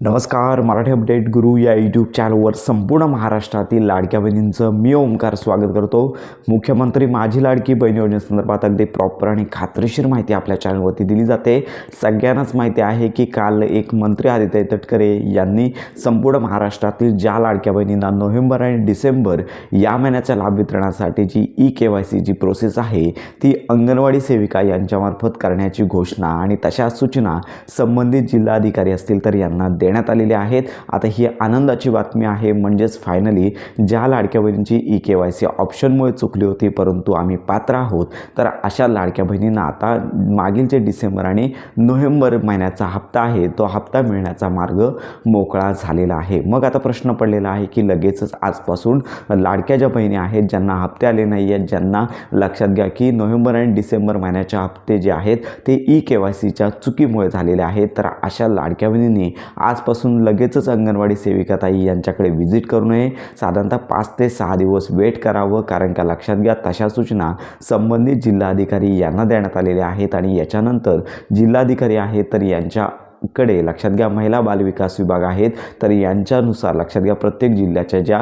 नमस्कार. मराठी अपडेट गुरु या यूट्यूब चॅनलवर संपूर्ण महाराष्ट्रातील लाडक्या बहिणींचं मी ओमकार स्वागत करतो. मुख्यमंत्री माझी लाडकी बहीण योजनेसंदर्भात अगदी प्रॉपर आणि खात्रीशीर माहिती आपल्या चॅनलवरती दिली जाते. सगळ्यांनाच माहिती आहे की काल एक मंत्री आदित्य तटकरे यांनी संपूर्ण महाराष्ट्रातील ज्या लाडक्या बहिणींना नोव्हेंबर आणि डिसेंबर या महिन्याच्या लाभ वितरणासाठी जी KYC जी प्रोसेस आहे ती अंगणवाडी सेविका यांच्यामार्फत करण्याची घोषणा आणि तशा सूचना संबंधित जिल्हाधिकारी असतील तर यांना देण्यात आलेले आहेत. आता ही आनंदाची बातमी आहे. म्हणजेच फायनली ज्या लाडक्या बहिणींची KYC ऑप्शनमुळे चुकली होती परंतु आम्ही पात्र आहोत तर अशा लाडक्या बहिणींना आता मागील जे डिसेंबर आणि नोव्हेंबर महिन्याचा हप्ता आहे तो हप्ता मिळण्याचा मार्ग मोकळा झालेला आहे. मग आता प्रश्न पडलेला आहे की लगेचच आजपासून लाडक्या ज्या बहिणी आहेत ज्यांना हप्ते आले नाही आहेत, ज्यांना लक्षात घ्या की नोव्हेंबर आणि डिसेंबर महिन्याचे हप्ते जे आहेत ते KYCच्या चुकीमुळे झालेले आहेत, तर अशा लाडक्या बहिणींनी आजपासून लगेचच अंगणवाडी सेविका ताई यांच्याकडे व्हिजिट करू नये. साधारणतः 5 ते 6 दिवस वेट करावं, कारण का लक्षात घ्या तशा सूचना संबंधित जिल्हाधिकारी यांना देण्यात आलेल्या आहेत आणि याच्यानंतर जिल्हाधिकारी आहेत तर यांच्याकडे लक्षात घ्या महिला बालविकास विभाग आहेत तर यांच्यानुसार लक्षात घ्या प्रत्येक जिल्ह्याच्या ज्या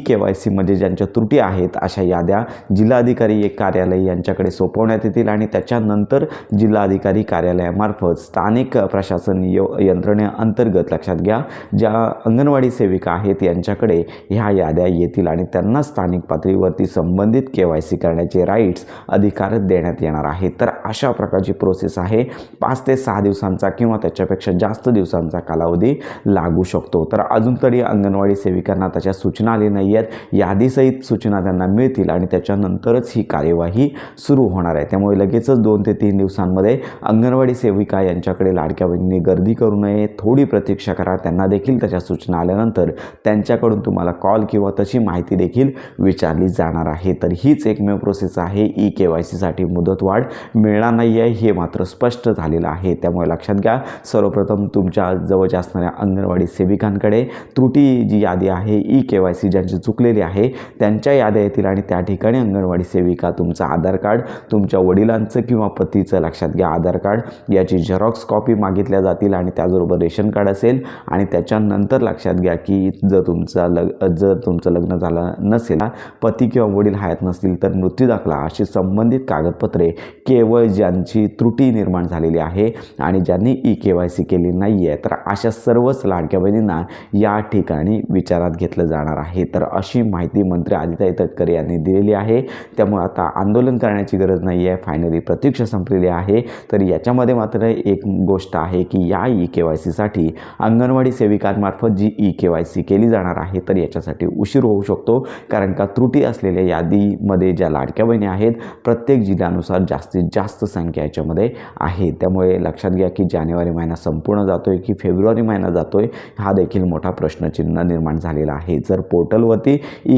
KYC मध्ये ज्यांच्या त्रुटी आहेत अशा याद्या जिल्हाधिकारी कार्यालय यांच्याकडे सोपवण्यात येतील आणि त्याच्यानंतर जिल्हाधिकारी कार्यालयामार्फत स्थानिक प्रशासन यंत्रणेअंतर्गत लक्षात घ्या ज्या अंगणवाडी सेविका आहेत यांच्याकडे ह्या याद्या येतील आणि त्यांना स्थानिक पातळीवरती संबंधित KYC करण्याचे राईट्स अधिकार देण्यात येणार आहेत. तर अशा प्रकारची प्रोसेस आहे. 5 ते 6 दिवसांचा किंवा त्याच्यापेक्षा जास्त दिवसांचा कालावधी लागू शकतो. तर अजून तरी अंगणवाडी सेविकांना त्याच्या सूचना आली नाही आहेत. यादीसहित सूचना त्यांना मिळतील आणि त्याच्यानंतरच ही कार्यवाही सुरू होणार आहे. त्यामुळे लगेचच 2 ते 3 दिवसांमध्ये अंगणवाडी सेविका यांच्याकडे लाडक्या बहिणींनी गर्दी करू नये. थोडी प्रतीक्षा करा. त्यांना देखील त्याच्या सूचना आल्यानंतर त्यांच्याकडून तुम्हाला कॉल किंवा तशी माहिती देखील विचारली जाणार आहे. तर हीच एकमेव प्रोसेस आहे. KYCसाठी मुदतवाढ मिळणार नाही आहे हे मात्र स्पष्ट झालेलं आहे. त्यामुळे लक्षात घ्या सर्वप्रथम तुमच्या जवळच्या असणाऱ्या अंगणवाडी सेविकांकडे त्रुटी जी यादी आहे KYC ज्यांची चुकलेली आहे त्यांच्या याद्या येतील आणि त्या ठिकाणी अंगणवाडी सेविका तुमचं आधार कार्ड, तुमच्या वडिलांचं किंवा पतीचं लक्षात घ्या आधार कार्ड याची झेरॉक्स कॉपी मागितल्या जातील आणि त्याचबरोबर रेशन कार्ड असेल आणि त्याच्यानंतर लक्षात घ्या की जर तुमचं लग्न झालं नसेल, पती किंवा वडील हयात नसतील तर मृत्यू दाखला अशी संबंधित कागदपत्रे केवळ ज्यांची त्रुटी निर्माण झालेली आहे आणि ज्यांनी KYC केली नाही आहे तर अशा सर्वच लाडक्या बहिणींना या ठिकाणी विचारात घेतलं जाणार आहे. तर अशी माहिती मंत्री आदित्य तटकरे यांनी दिलेली आहे. त्यामुळे आता आंदोलन करण्याची गरज नाही आहे. फायनली प्रतीक्षा संपलेली आहे. तर याच्यामध्ये मात्र एक गोष्ट आहे की या KYCसाठी अंगणवाडी सेविकांमार्फत जी KYC केली जाणार आहे तर याच्यासाठी उशीर होऊ शकतो, कारण का त्रुटी असलेल्या यादीमध्ये ज्या लाडक्या बहिणी आहेत प्रत्येक जिल्ह्यानुसार जास्तीत जास्त संख्या याच्यामध्ये आहे. त्यामुळे लक्षात घ्या की जानेवारी महिना संपूर्ण जातोय की फेब्रुवारी महिना जातोय हा देखील मोठा प्रश्नचिन्ह निर्माण झालेला आहे. जर पोर्टलवरती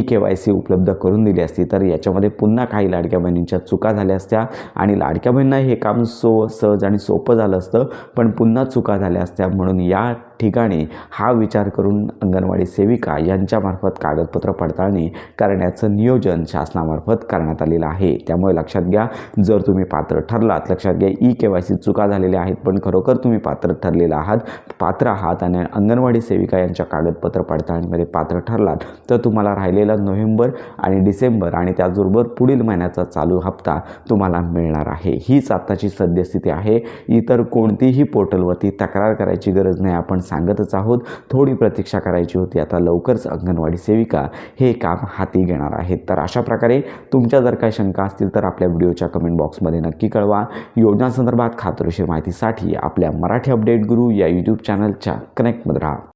KYC उपलब्ध करून दिली असती तर याच्यामध्ये पुन्हा काही लाडक्या बहिणींच्या चुका झाल्या असत्या आणि लाडक्या बहिणींना हे काम सहज आणि सोपं झालं असतं, पण पुन्हा चुका झाल्या असत्या. म्हणून या ठिकाणी हा विचार करून अंगणवाडी सेविका यांच्यामार्फत कागदपत्र पडताळणी करण्याचं नियोजन शासनामार्फत करण्यात आलेलं आहे. त्यामुळे लक्षात घ्या जर तुम्ही पात्र ठरलात, लक्षात घ्या KYC चुका झालेल्या आहेत पण खरोखर तुम्ही पात्र आहात आणि अंगणवाडी सेविका यांच्या कागदपत्र पडताळणीमध्ये पात्र ठरलात तर तुम्हाला राहिलेला नोव्हेंबर आणि डिसेंबर आणि त्याचबरोबर पुढील महिन्याचा चालू हप्ता तुम्हाला मिळणार आहे. हीच आत्ताची सद्यस्थिती आहे. इतर कोणतीही पोर्टलवरती तक्रार करायची गरज नाही. आपण सांगतच आहोत. थोडी प्रतीक्षा करायची होती. आता लवकरच अंगणवाडी सेविका हे काम हाती घेणार आहेत. तर अशा प्रकारे तुमच्या जर काही शंका असतील तर आपल्या व्हिडिओच्या कमेंट बॉक्समध्ये नक्की कळवा. योजनांसंदर्भात खात्रीशीर माहितीसाठी आपल्या मराठी अपडेट गुरु या यूट्यूब चॅनलच्या कनेक्टमध्ये राहा.